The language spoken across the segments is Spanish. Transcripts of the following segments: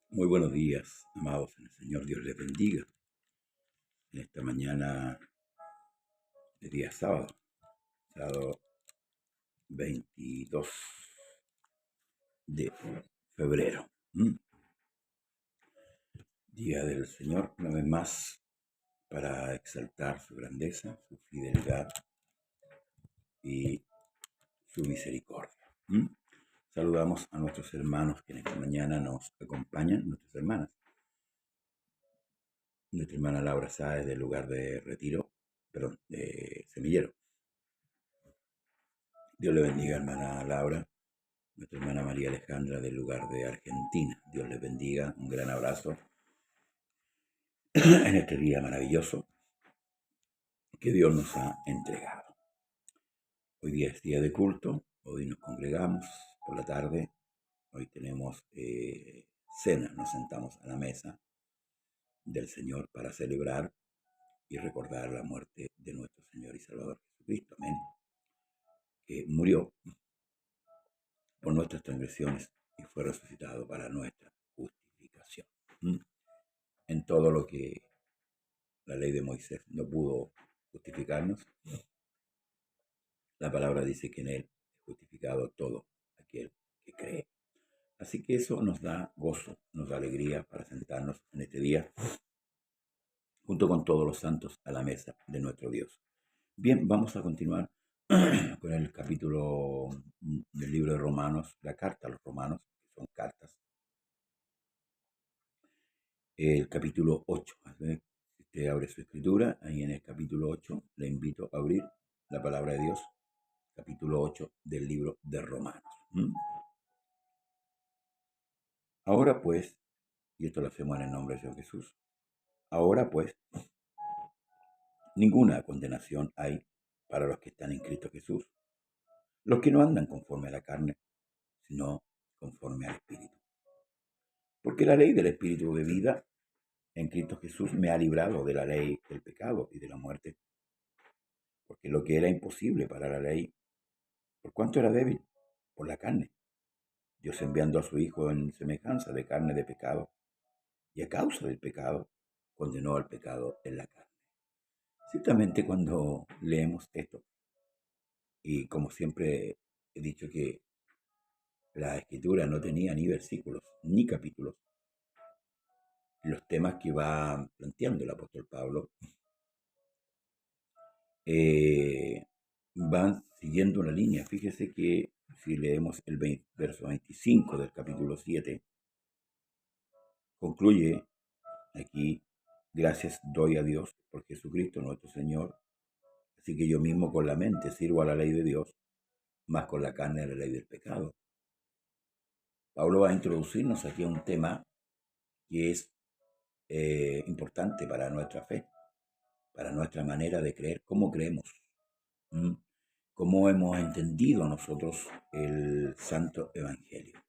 Muy buenos días, amados en el Señor. Dios les bendiga en esta mañana de día sábado 22 de febrero. Día del Señor, una vez más, para exaltar su grandeza, su fidelidad y su misericordia. Saludamos a nuestros hermanos que en esta mañana nos acompañan, nuestras hermanas. Nuestra hermana Laura Sáez del lugar de retiro, de Semillero. Dios le bendiga, hermana Laura. Nuestra hermana María Alejandra del lugar de Argentina. Dios les bendiga. Un gran abrazo en este día maravilloso que Dios nos ha entregado. Hoy día es día de culto. Hoy nos congregamos por la tarde. Hoy tenemos cena. Nos sentamos a la mesa del Señor para celebrar y recordar la muerte de nuestro Señor y Salvador Jesucristo. Amén. Que murió por nuestras transgresiones y fue resucitado para nuestra justificación. En todo lo que la ley de Moisés no pudo justificarnos, la palabra dice que en él es justificado todo aquel que cree. Así que eso nos da gozo, nos da alegría para sentarnos en este día junto con todos los santos a la mesa de nuestro Dios. Bien, vamos a continuar con el capítulo del libro de Romanos, la carta a los Romanos, que son cartas. El capítulo 8. Si usted abre su escritura, ahí en el capítulo 8, le invito a abrir la palabra de Dios, capítulo 8 del libro de Romanos. Ahora pues, y esto lo hacemos en el nombre de Señor Jesús, ahora pues, ninguna condenación hay para los que están en Cristo Jesús, los que no andan conforme a la carne, sino conforme al Espíritu. Porque la ley del Espíritu de vida en Cristo Jesús me ha librado de la ley del pecado y de la muerte. Porque lo que era imposible para la ley, ¿por cuánto era débil? Por la carne. Dios enviando a su Hijo en semejanza de carne de pecado, y a causa del pecado, condenó al pecado en la carne. Ciertamente cuando leemos esto, y como siempre he dicho que la Escritura no tenía ni versículos ni capítulos, los temas que va planteando el apóstol Pablo van siguiendo una línea. Fíjese que si leemos el verso 25 del capítulo 7, concluye aquí: gracias doy a Dios por Jesucristo nuestro Señor, así que yo mismo con la mente sirvo a la ley de Dios, más con la carne a la ley del pecado. Pablo va a introducirnos aquí a un tema que es importante para nuestra fe, para nuestra manera de creer, cómo creemos, cómo hemos entendido nosotros el Santo Evangelio.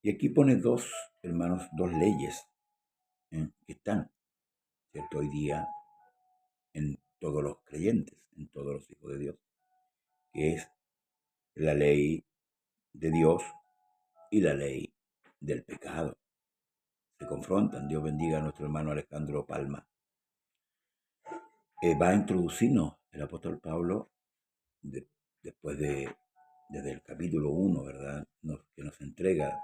Y aquí pone dos leyes que están, ¿cierto?, hoy día en todos los creyentes, en todos los hijos de Dios, que es la ley de Dios y la ley del pecado. se confrontan. Dios bendiga a nuestro hermano Alejandro Palma. Va a introducirnos el apóstol Pablo después desde el capítulo 1, ¿verdad? Que nos entrega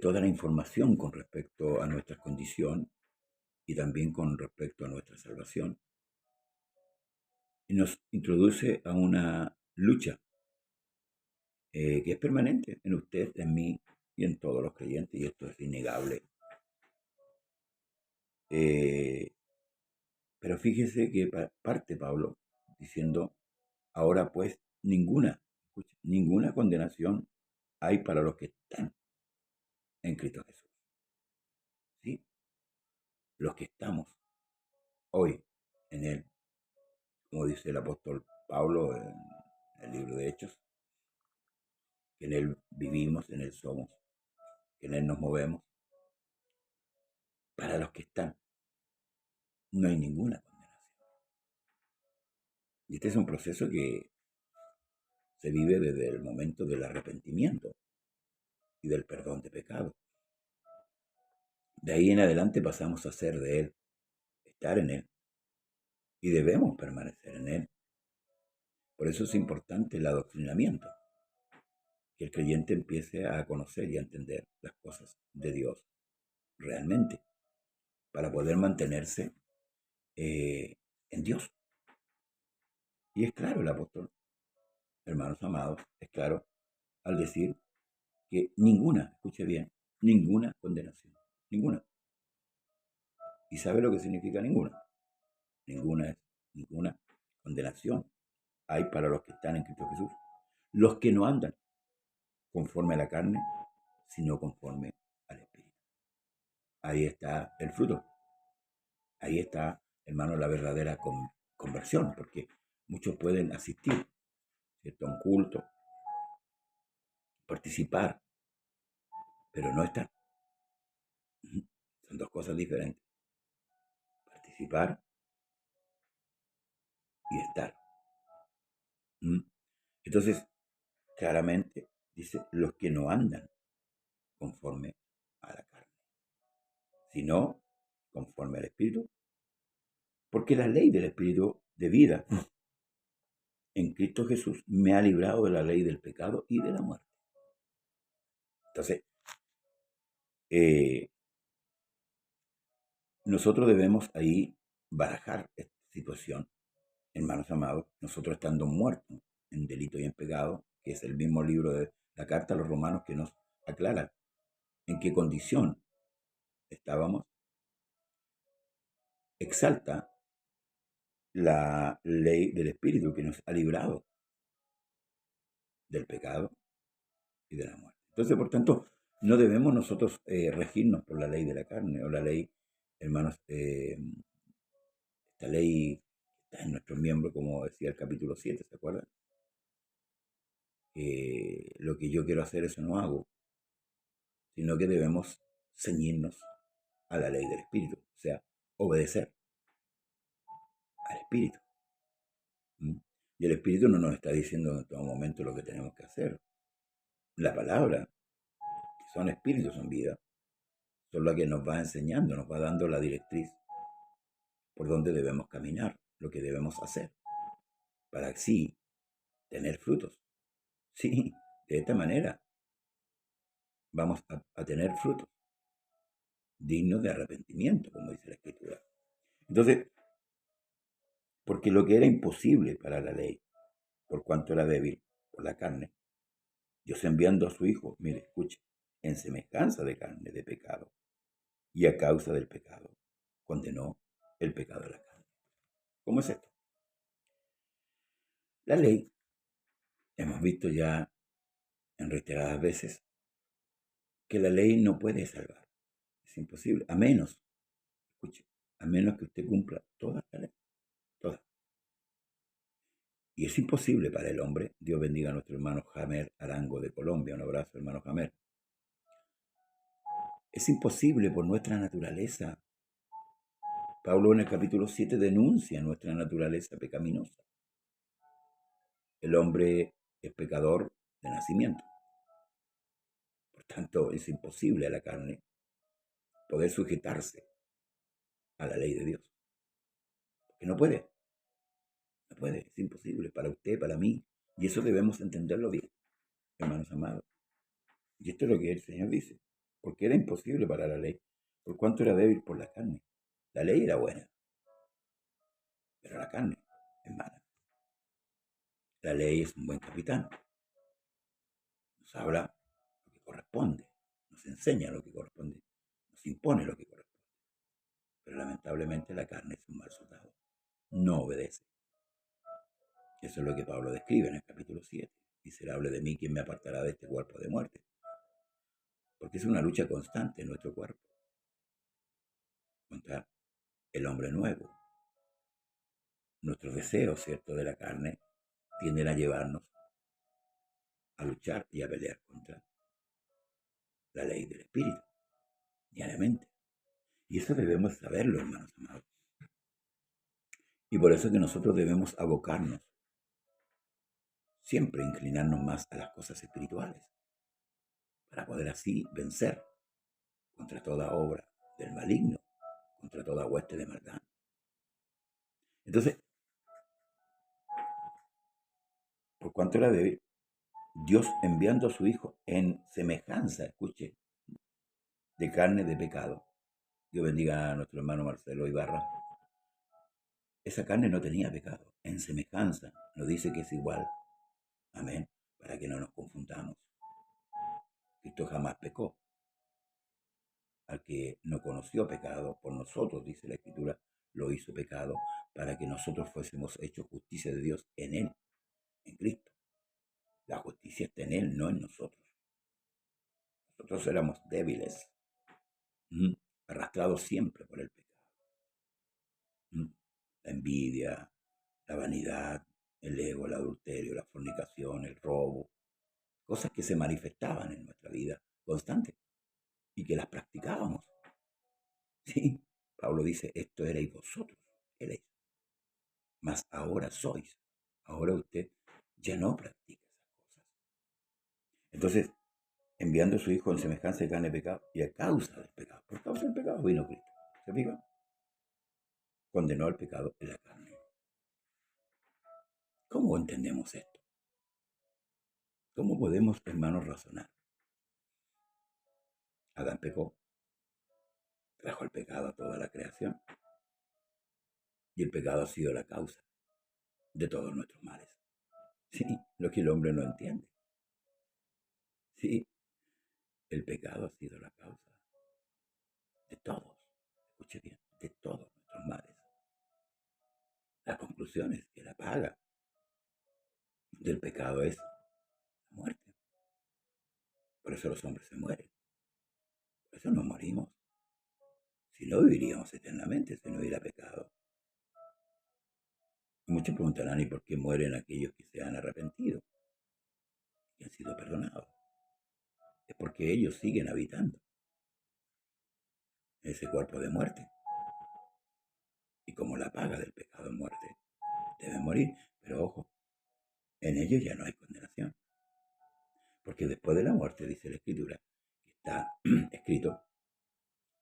toda la información con respecto a nuestra condición y también con respecto a nuestra salvación. Y nos introduce a una lucha que es permanente en usted, en mí y en todos los creyentes, y esto es innegable. Pero fíjese que parte Pablo diciendo, ahora pues ninguna condenación hay para los que están en Cristo Jesús. ¿Sí? Los que estamos hoy en Él, como dice el apóstol Pablo en el libro de Hechos, que en Él vivimos, en Él somos, que en Él nos movemos. Para los que están, no hay ninguna condenación. Y este es un proceso que se vive desde el momento del arrepentimiento y del perdón de pecado. De ahí en adelante pasamos a ser de Él, estar en Él, y debemos permanecer en Él. Por eso es importante el adoctrinamiento, que el creyente empiece a conocer y a entender las cosas de Dios realmente, para poder mantenerse en Dios. Y es claro el apóstol, hermanos amados, es claro al decir que ninguna, escuche bien, ninguna condenación, ninguna. ¿Y sabe lo que significa ninguna? Ninguna condenación hay para los que están en Cristo Jesús. Los que no andan conforme a la carne, sino conforme al Espíritu. Ahí está el fruto. Ahí está, hermano, la verdadera conversión, porque muchos pueden asistir, ¿cierto?, a un culto, participar, pero no estar. Son dos cosas diferentes. Participar y estar. Entonces, claramente dice, los que no andan conforme a la carne, sino conforme al Espíritu, porque la ley del Espíritu de vida en Cristo Jesús me ha librado de la ley del pecado y de la muerte. Entonces, nosotros debemos ahí barajar esta situación, hermanos amados, nosotros estando muertos en delito y en pecado, que es el mismo libro de la carta a los romanos que nos aclara en qué condición estábamos, exalta la ley del Espíritu que nos ha librado del pecado y de la muerte. Entonces, por tanto, no debemos nosotros regirnos por la ley de la carne o la ley, hermanos, esta ley está en nuestros miembros, como decía el capítulo 7, ¿se acuerdan? Lo que yo quiero hacer, eso no hago, sino que debemos ceñirnos a la ley del Espíritu, o sea, obedecer al Espíritu. Y el Espíritu no nos está diciendo en todo momento lo que tenemos que hacer. La palabra, que son espíritus, son vida, son la que nos va enseñando, nos va dando la directriz por donde debemos caminar, lo que debemos hacer, para así tener frutos. Sí, de esta manera vamos a tener frutos dignos de arrepentimiento, como dice la Escritura. Entonces, porque lo que era imposible para la ley, por cuanto era débil por la carne, Dios enviando a su Hijo, mire, escuche, en semejanza de carne, de pecado, y a causa del pecado, condenó el pecado de la carne. ¿Cómo es esto? La ley, hemos visto ya en reiteradas veces, que la ley no puede salvar. Es imposible, a menos, escuche, a menos que usted cumpla toda la ley, toda. Y es imposible para el hombre. Dios bendiga a nuestro hermano Jamer Arango de Colombia. Un abrazo, hermano Jamer. Es imposible por nuestra naturaleza. Pablo en el capítulo 7 denuncia nuestra naturaleza pecaminosa. El hombre es pecador de nacimiento. tanto, es imposible a la carne poder sujetarse a la ley de Dios. Porque no puede, no puede, es imposible para usted, para mí. Y eso debemos entenderlo bien, hermanos amados. Y esto es lo que el Señor dice. Porque era imposible para la ley, por cuanto era débil por la carne. La ley era buena, pero la carne es mala. La ley es un buen capitán. Nos habla lo que corresponde, nos enseña lo que corresponde, nos impone lo que corresponde. Pero lamentablemente la carne es un mal soldado. No obedece. Eso es lo que Pablo describe en el capítulo 7. Miserable de mí, ¿quién me apartará de este cuerpo de muerte? Porque es una lucha constante en nuestro cuerpo contra el hombre nuevo. Nuestros deseos, ¿cierto?, de la carne tienden a llevarnos a luchar y a pelear contra la ley del Espíritu, diariamente. Y eso debemos saberlo, hermanos amados. Y por eso es que nosotros debemos abocarnos, siempre inclinarnos más a las cosas espirituales, para poder así vencer contra toda obra del maligno, contra toda hueste de maldad. Entonces, por cuanto era débil, Dios enviando a su Hijo en semejanza, escuche, de carne de pecado. Dios bendiga a nuestro hermano Marcelo Ibarra. Esa carne no tenía pecado. En semejanza nos dice que es igual. Amén. Para que no nos confundamos. Cristo jamás pecó. Al que no conoció pecado, por nosotros, dice la Escritura, lo hizo pecado para que nosotros fuésemos hechos justicia de Dios en Él, en Cristo. La justicia está en Él, no en nosotros. Nosotros éramos débiles, arrastrados siempre por el pecado. La envidia, la vanidad, el ego, el adulterio, la fornicación, el robo, cosas que se manifestaban en nuestra vida constante y que las practicábamos. Sí, Pablo dice, esto erais vosotros, erais, mas ahora sois. Ahora usted ya no practica esas cosas. Entonces, enviando a su Hijo en semejanza de carne de pecado y a causa del pecado, por causa del pecado vino Cristo. ¿Se fija? Condenó al pecado en la carne. ¿Cómo entendemos esto? ¿Cómo podemos, hermanos, razonar? Adán pecó, trajo el pecado a toda la creación y el pecado ha sido la causa de todos nuestros males. Sí, lo que el hombre no entiende. Sí, el pecado ha sido la causa de todos, escuche bien, de todos nuestros males. La conclusión es que la paga del pecado es la muerte. Por eso los hombres se mueren. Por eso nos morimos. Si no, viviríamos eternamente si no hubiera pecado. Y muchos preguntarán, ¿y por qué mueren aquellos que se han arrepentido y han sido perdonados? Es porque ellos siguen habitando ese cuerpo de muerte. Y como la paga del pecado es muerte, deben morir. Pero ojo, en ellos ya no hay condenación. Porque después de la muerte, dice la Escritura, está escrito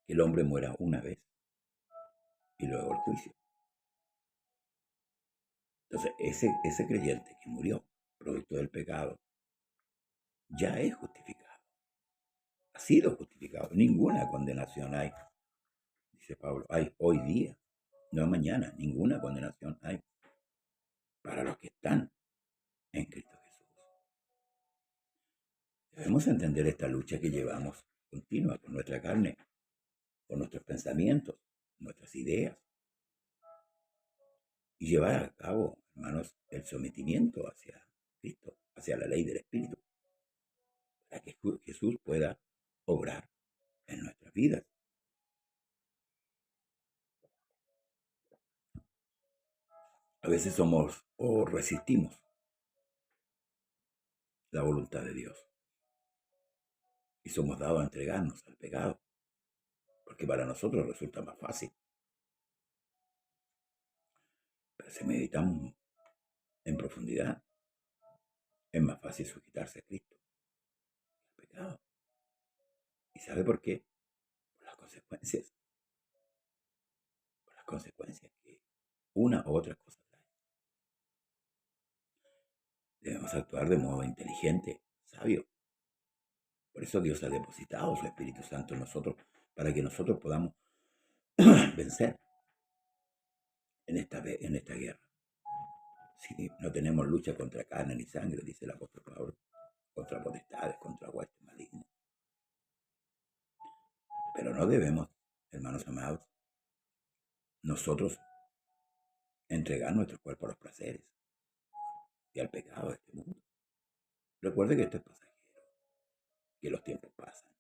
que el hombre muera una vez y luego el juicio. Entonces, ese creyente que murió producto del pecado ya es justificado. Ha sido justificado. Ninguna condenación hay, dice Pablo. Hay hoy día, no mañana, ninguna condenación hay para los que están en Cristo Jesús. Debemos entender esta lucha que llevamos continua con nuestra carne, con nuestros pensamientos, nuestras ideas, y llevar a cabo, hermanos, el sometimiento hacia Cristo, hacia la ley del Espíritu, para que Jesús pueda obrar en nuestras vidas. A veces somos o resistimos la voluntad de Dios y somos dados a entregarnos al pecado, porque para nosotros resulta más fácil. Pero si meditamos en profundidad, es más fácil sujetarse a Cristo, al pecado. ¿Y sabe por qué? Por las consecuencias. Por las consecuencias que una u otra cosa trae. Debemos actuar de modo inteligente, sabio. Por eso Dios ha depositado su Espíritu Santo en nosotros, para que nosotros podamos vencer en esta guerra. Si no tenemos lucha contra carne ni sangre, dice el apóstol Pablo, contra potestades, contra huestes malignas. Pero no debemos, hermanos amados, nosotros entregar nuestro cuerpo a los placeres y al pecado de este mundo. Recuerde que esto es pasajero, que los tiempos pasan,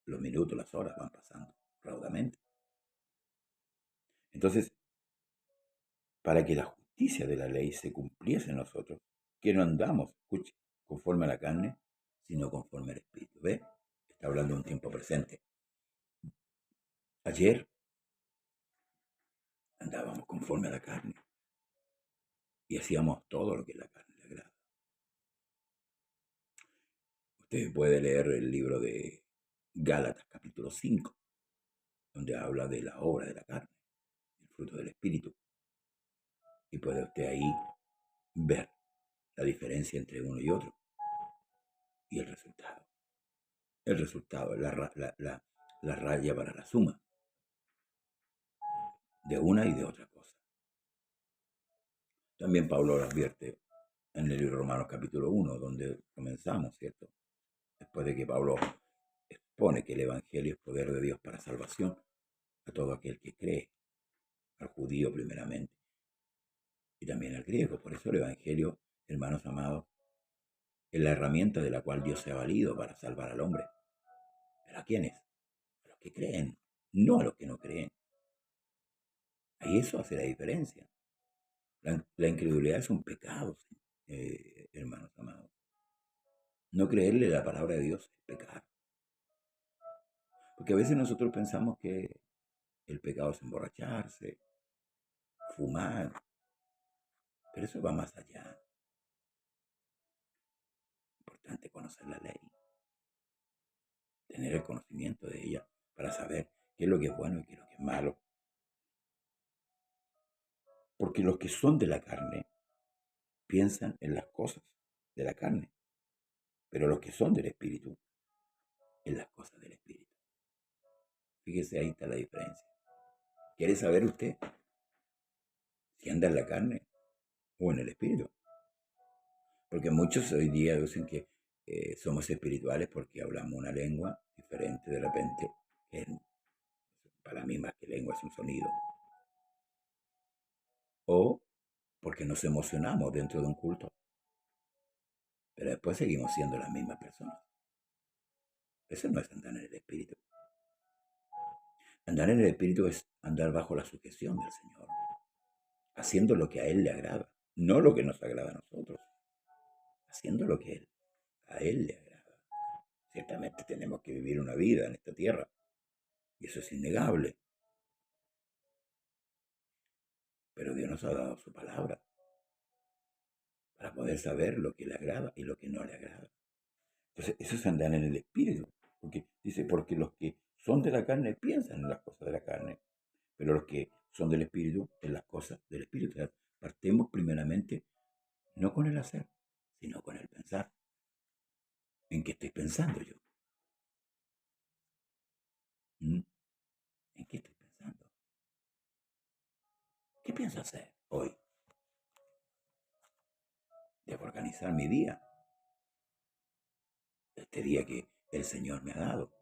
los minutos, las horas van pasando raudamente. Entonces, para que la justicia de la ley se cumpliese en nosotros, que no andamos, escuche, conforme a la carne, sino conforme al Espíritu. ¿Ve? Está hablando de un tiempo presente. Ayer andábamos conforme a la carne y hacíamos todo lo que la carne le agrada. Usted puede leer el libro de Gálatas capítulo 5, donde habla de la obra de la carne, el fruto del Espíritu. Y puede usted ahí ver la diferencia entre uno y otro y el resultado. El resultado es la raya para la suma de una y de otra cosa. También Pablo lo advierte en el libro de Romanos capítulo 1, donde comenzamos, ¿cierto? Después de que Pablo expone que el Evangelio es poder de Dios para salvación a todo aquel que cree, al judío primeramente y también al griego. Por eso el Evangelio, hermanos amados, es la herramienta de la cual Dios se ha valido para salvar al hombre. ¿Pero a quiénes? A los que creen, no a los que no creen. Ahí eso hace la diferencia. La incredulidad es un pecado, hermanos amados. No creerle la palabra de Dios es pecar. Porque a veces nosotros pensamos que el pecado es emborracharse, fumar, pero eso va más allá. Es importante conocer la ley, tener el conocimiento de ella para saber qué es lo que es bueno y qué es lo que es malo. Porque los que son de la carne piensan en las cosas de la carne, pero los que son del Espíritu, en las cosas del Espíritu. Fíjese, ahí está la diferencia. ¿Quiere saber usted si anda en la carne o en el Espíritu? Porque muchos hoy día dicen que somos espirituales porque hablamos una lengua diferente de repente. Que para mí más que lengua es un sonido. O porque nos emocionamos dentro de un culto. Pero después seguimos siendo las mismas personas. Eso no es andar en el Espíritu. Andar en el Espíritu es andar bajo la sujeción del Señor, haciendo lo que a Él le agrada, no lo que nos agrada a nosotros, haciendo lo que a Él le agrada. Ciertamente tenemos que vivir una vida en esta tierra, y eso es innegable. Pero Dios nos ha dado su palabra para poder saber lo que le agrada y lo que no le agrada. Entonces, eso es andar en el Espíritu. Porque dice, porque los que son de la carne piensan en las cosas de la carne, pero los que son del Espíritu en las cosas del Espíritu. O sea, partemos primeramente no con el hacer, sino con el pensar. ¿En qué estoy pensando yo? ¿Mm? ¿En qué estoy pensando? ¿Qué pienso hacer hoy? Debo organizar mi día, este día que el Señor me ha dado.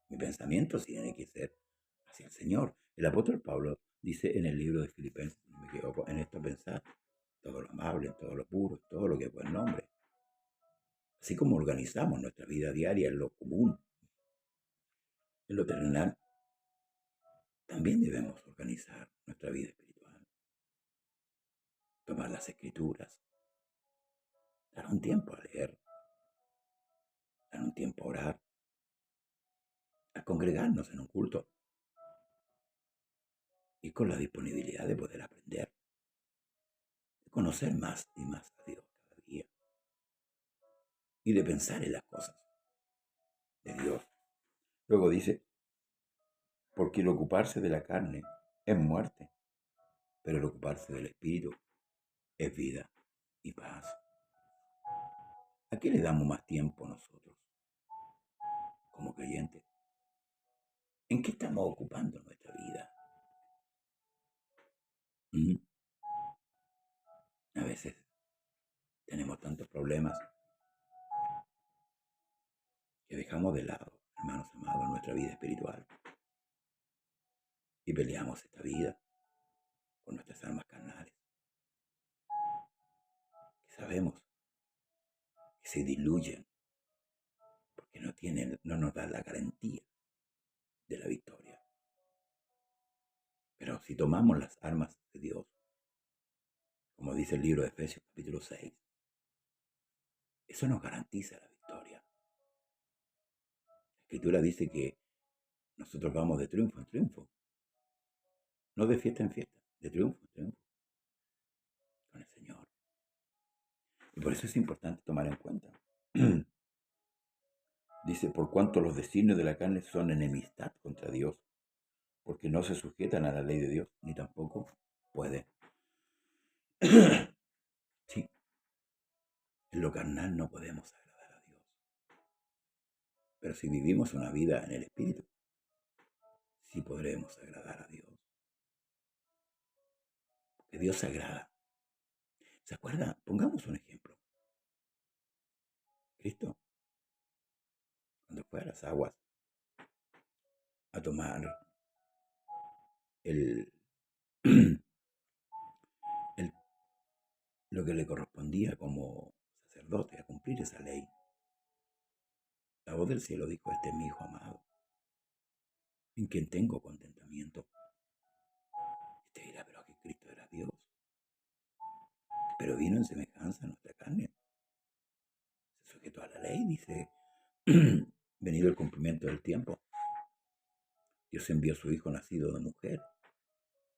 Mi pensamiento tiene que ser hacia el Señor. El apóstol Pablo dice en el libro de Filipenses, no me equivoco, en esto pensar, todo lo amable, en todo lo puro, en todo lo que es buen nombre. Así como organizamos nuestra vida diaria en lo común, en lo terrenal, también debemos organizar nuestra vida espiritual. Tomar las escrituras, dar un tiempo a leer, dar un tiempo a orar, a congregarnos en un culto y con la disponibilidad de poder aprender, de conocer más y más a Dios cada día y de pensar en las cosas. de Dios. Luego dice, porque el ocuparse de la carne es muerte, pero el ocuparse del espíritu es vida y paz. ¿A qué le damos más tiempo nosotros como creyentes? ¿En qué estamos ocupando nuestra vida? A veces tenemos tantos problemas que dejamos de lado, hermanos amados, nuestra vida espiritual y peleamos esta vida con nuestras almas carnales, que sabemos que se diluyen porque no nos dan la garantía de la victoria. Pero si tomamos las armas de Dios, como dice el libro de Efesios capítulo 6, eso nos garantiza la victoria. La Escritura dice que nosotros vamos de triunfo en triunfo, no de fiesta en fiesta, de triunfo en triunfo con el Señor. Y por eso es importante tomar en cuenta. Dice, por cuanto los designios de la carne son enemistad contra Dios, porque no se sujetan a la ley de Dios, ni tampoco pueden. Sí, en lo carnal no podemos agradar a Dios. Pero si vivimos una vida en el Espíritu, sí podremos agradar a Dios. Porque Dios se agrada. ¿Se acuerda? Pongamos un ejemplo. Cristo, cuando fue a las aguas a tomar el, lo que le correspondía como sacerdote, a cumplir esa ley, la voz del cielo dijo, este es mi Hijo amado, en quien tengo contentamiento. Usted dirá, pero que Cristo era Dios, pero vino en semejanza a nuestra carne. Se sujetó a la ley, dice, venido el cumplimiento del tiempo. Dios envió a su Hijo nacido de mujer,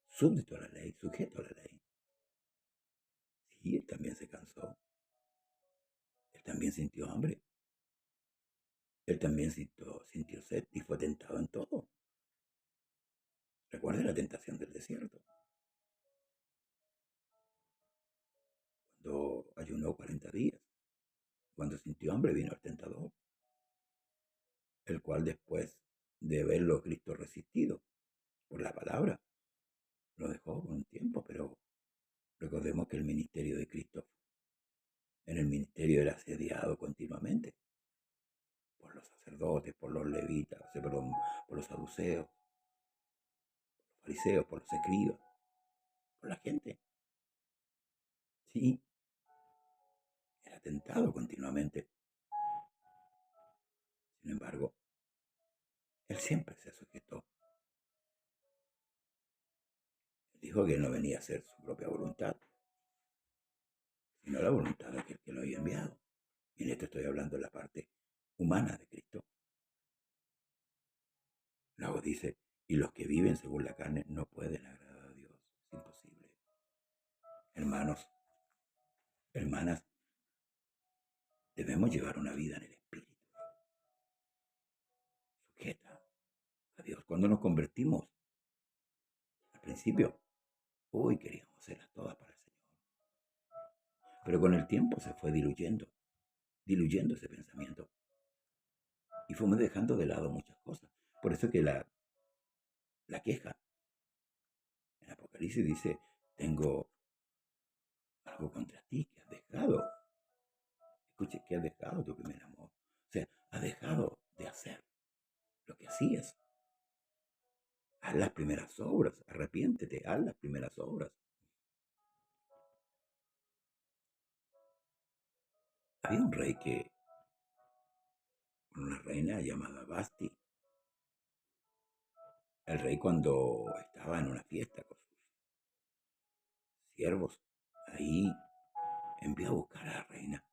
súbdito a la ley, sujeto a la ley. Sí, él también se cansó. Él también sintió hambre. Él también sintió sed y fue tentado en todo. Recuerda la tentación del desierto. Cuando ayunó 40 días. Cuando sintió hambre vino el tentador. El cual después de verlo Cristo resistido por la palabra, lo dejó por un tiempo, pero recordemos que el ministerio de Cristo en el ministerio era asediado continuamente por los sacerdotes, por los levitas, por los saduceos, por los fariseos, por los escribas, por la gente. Sí, era tentado continuamente. Sin embargo, él siempre se sujetó. Él dijo que él no venía a hacer su propia voluntad, sino la voluntad de aquel que lo había enviado. Y en esto estoy hablando de la parte humana de Cristo. Luego dice, y los que viven según la carne no pueden agradar a Dios. Es imposible. Hermanos, hermanas, debemos llevar una vida en el Espíritu, sujeta a Dios. Cuando nos convertimos, al principio, queríamos hacerlas todas para el Señor. Pero con el tiempo se fue diluyendo ese pensamiento. Y fuimos dejando de lado muchas cosas. Por eso que la queja en Apocalipsis dice, tengo algo contra ti que has dejado. Escuche, que has dejado tu primer amor. O sea, has dejado de hacer lo que hacías. Haz las primeras obras, arrepiéntete, haz las primeras obras. Había un rey con una reina llamada Basti. El rey cuando estaba en una fiesta con sus siervos, ahí envió a buscar a la reina.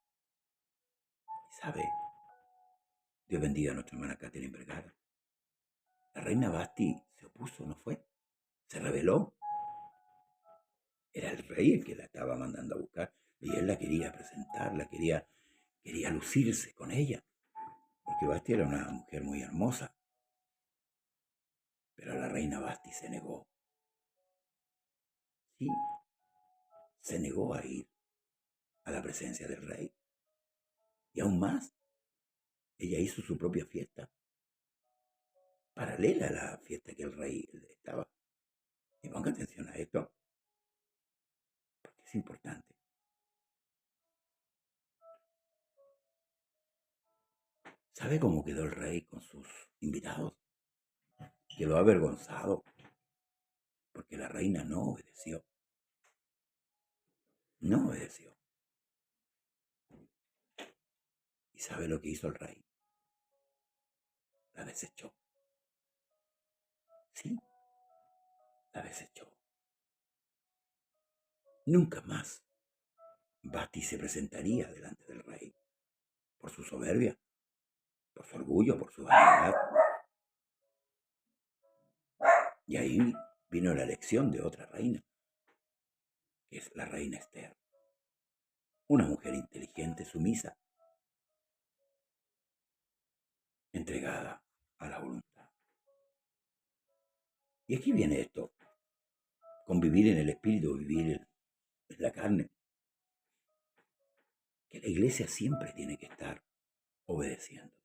Y sabe, Dios bendiga a nuestra hermana Catherine Vergara. La reina Basti se opuso, no fue, se rebeló. Era el rey el que la estaba mandando a buscar y él la quería presentar, quería lucirse con ella. porque Basti era una mujer muy hermosa, pero la reina Basti se negó. Sí, se negó a ir a la presencia del rey. Y aún más, ella hizo su propia fiesta, paralela a la fiesta que el rey estaba. Y ponga atención a esto, porque es importante. ¿Sabe cómo quedó el rey con sus invitados? Quedó avergonzado, porque la reina no obedeció. No obedeció. ¿Y sabe lo que hizo el rey? La desechó. Sí, la desechó. Nunca más Basti se presentaría delante del rey por su soberbia, por su orgullo, por su vanidad. Y ahí vino la elección de otra reina, que es la reina Esther. Una mujer inteligente, sumisa, entregada a la voluntad. Y aquí viene esto, convivir en el espíritu, vivir en la carne, que la iglesia siempre tiene que estar obedeciendo.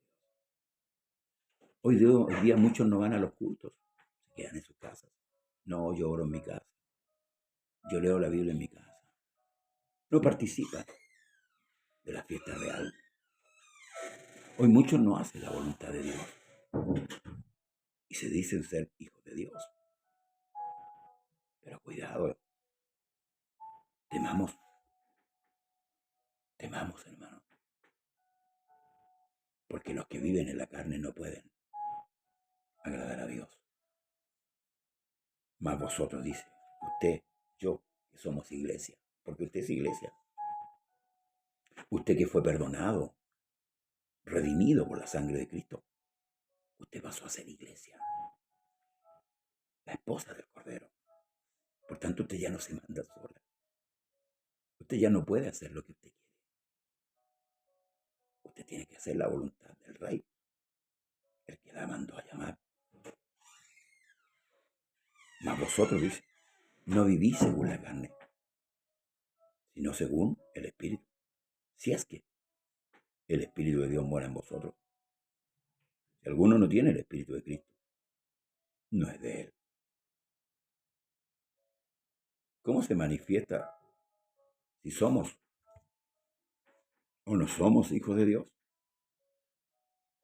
Hoy día muchos no van a los cultos, se quedan en sus casas. No, yo oro en mi casa, yo leo la Biblia en mi casa. No participan de la fiesta real. Hoy muchos no hacen la voluntad de Dios y se dicen ser hijos de Dios. Pero cuidado, temamos, temamos, hermano, porque los que viven en la carne no pueden agradar a Dios. Mas vosotros, dice, usted, yo, que somos iglesia, porque usted es iglesia. Usted que fue perdonado, redimido por la sangre de Cristo, usted pasó a ser iglesia, la esposa del Cordero. Por tanto, usted ya no se manda sola. Usted ya no puede hacer lo que usted quiere. Usted tiene que hacer la voluntad del Rey, el que la mandó a llamar. Mas vosotros, dice, no vivís según la carne, sino según el Espíritu. Si es que el Espíritu de Dios mora en vosotros. Si alguno no tiene el Espíritu de Cristo, no es de él. ¿Cómo se manifiesta si somos o no somos hijos de Dios?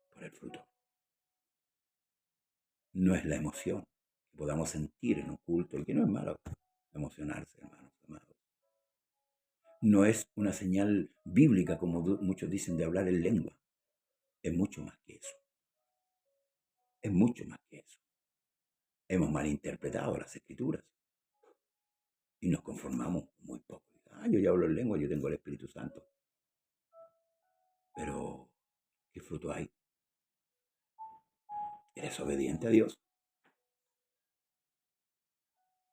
Por el fruto. No es la emoción que podamos sentir en un culto, el que no es malo emocionarse, hermanos amados. No es una señal bíblica, como muchos dicen, de hablar en lengua. Es mucho más que eso. Es mucho más que eso. Hemos malinterpretado las Escrituras y nos conformamos muy poco. Yo ya hablo en lengua, yo tengo el Espíritu Santo. Pero, ¿qué fruto hay? ¿Eres obediente a Dios?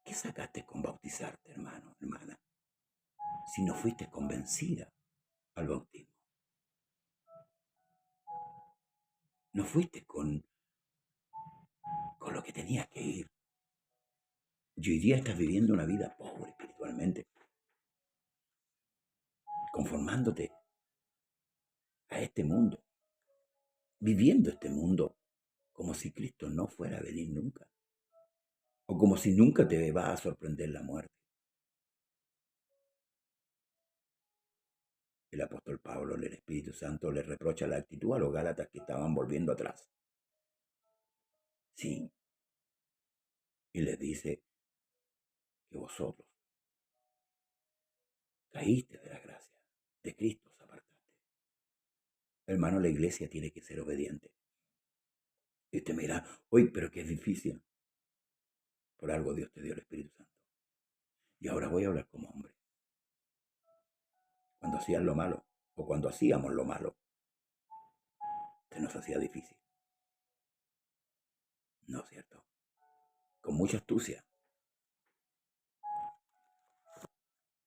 ¿Qué sacaste con bautizarte, hermano, hermana? Si no fuiste convencida al bautismo. No fuiste con lo que tenías que ir. Y hoy día estás viviendo una vida pobre espiritualmente, conformándote a este mundo, viviendo este mundo como si Cristo no fuera a venir nunca, o como si nunca te va a sorprender la muerte. El apóstol Pablo, el Espíritu Santo, le reprocha la actitud a los gálatas que estaban volviendo atrás. Sí, y les dice que vosotros caíste de la gracia, de Cristo os apartaste. Hermano, la iglesia tiene que ser obediente. Y usted me dirá, oye, pero que es difícil. Por algo Dios te dio el Espíritu Santo. Y ahora voy a hablar como hombre. Cuando hacían lo malo, o cuando hacíamos lo malo, se nos hacía difícil. ¿No es cierto? Con mucha astucia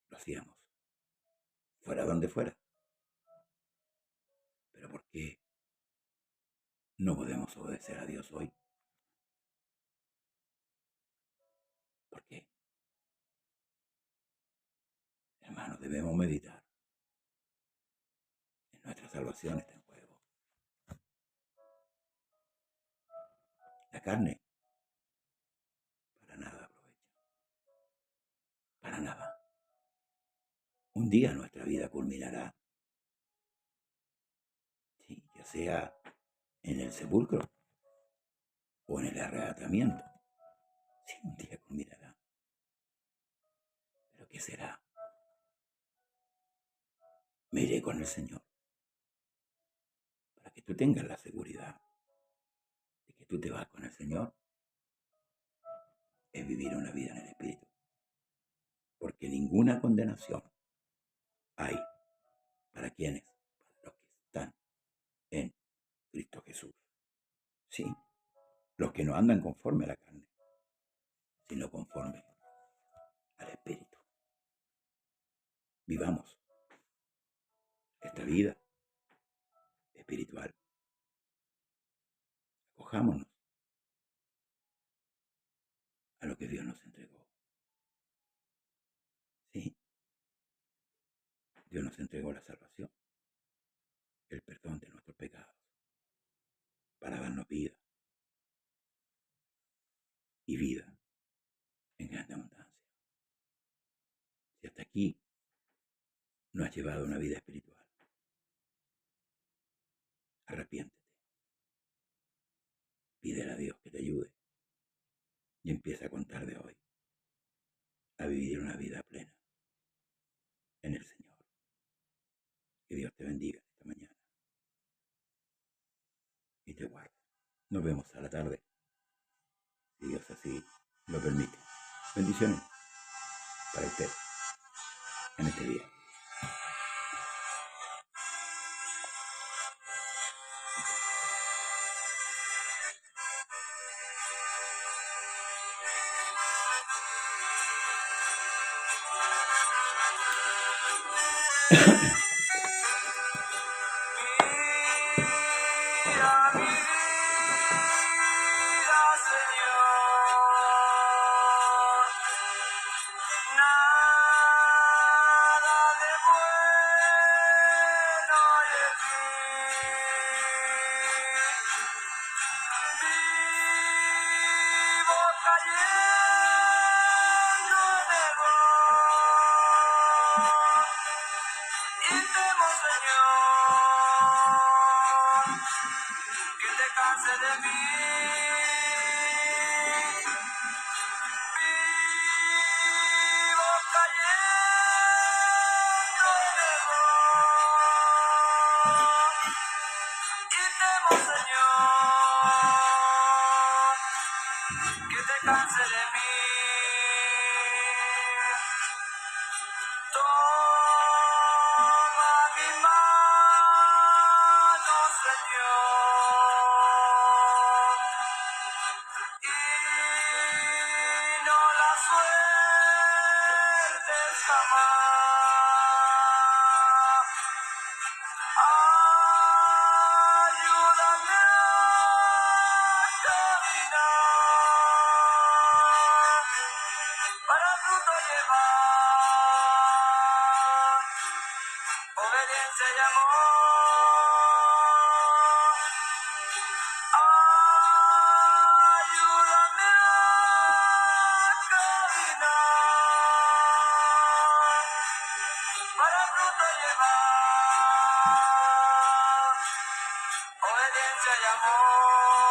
lo hacíamos. Fuera donde fuera. ¿Pero por qué? no podemos obedecer a Dios hoy. ¿Por qué? Hermanos, debemos meditar. Nuestra salvación está en juego. La carne para nada aprovecha. Para nada. Un día nuestra vida culminará. Sí, ya sea en el sepulcro o en el arrebatamiento. Sí, un día culminará. ¿Pero qué será? Me iré con el Señor. Para que tú tengas la seguridad de que tú te vas con el Señor, es vivir una vida en el Espíritu. Porque ninguna condenación hay para quienes, para los que están en Cristo Jesús. Sí, los que no andan conforme a la carne, sino conforme al Espíritu. Vivamos esta vida espiritual. Acojámonos a lo que Dios nos entregó. Sí, Dios nos entregó la salvación, el perdón de nuestros pecados, para darnos vida y vida en grande abundancia. Si hasta aquí no has llevado una vida espiritual, arrepiéntete, pídele a Dios que te ayude y empieza a contar de hoy a vivir una vida plena en el Señor. Que Dios te bendiga esta mañana y te guarde. Nos vemos a la tarde, si Dios así lo permite. Bendiciones para usted en este día. Que te canse de mí. Toma mi mano, Señor, y no la sueltes jamás. Ayúdame a caminar para fruto llevar, obediencia y amor. Ayúdame a caminar para fruto llevar, obediencia y amor.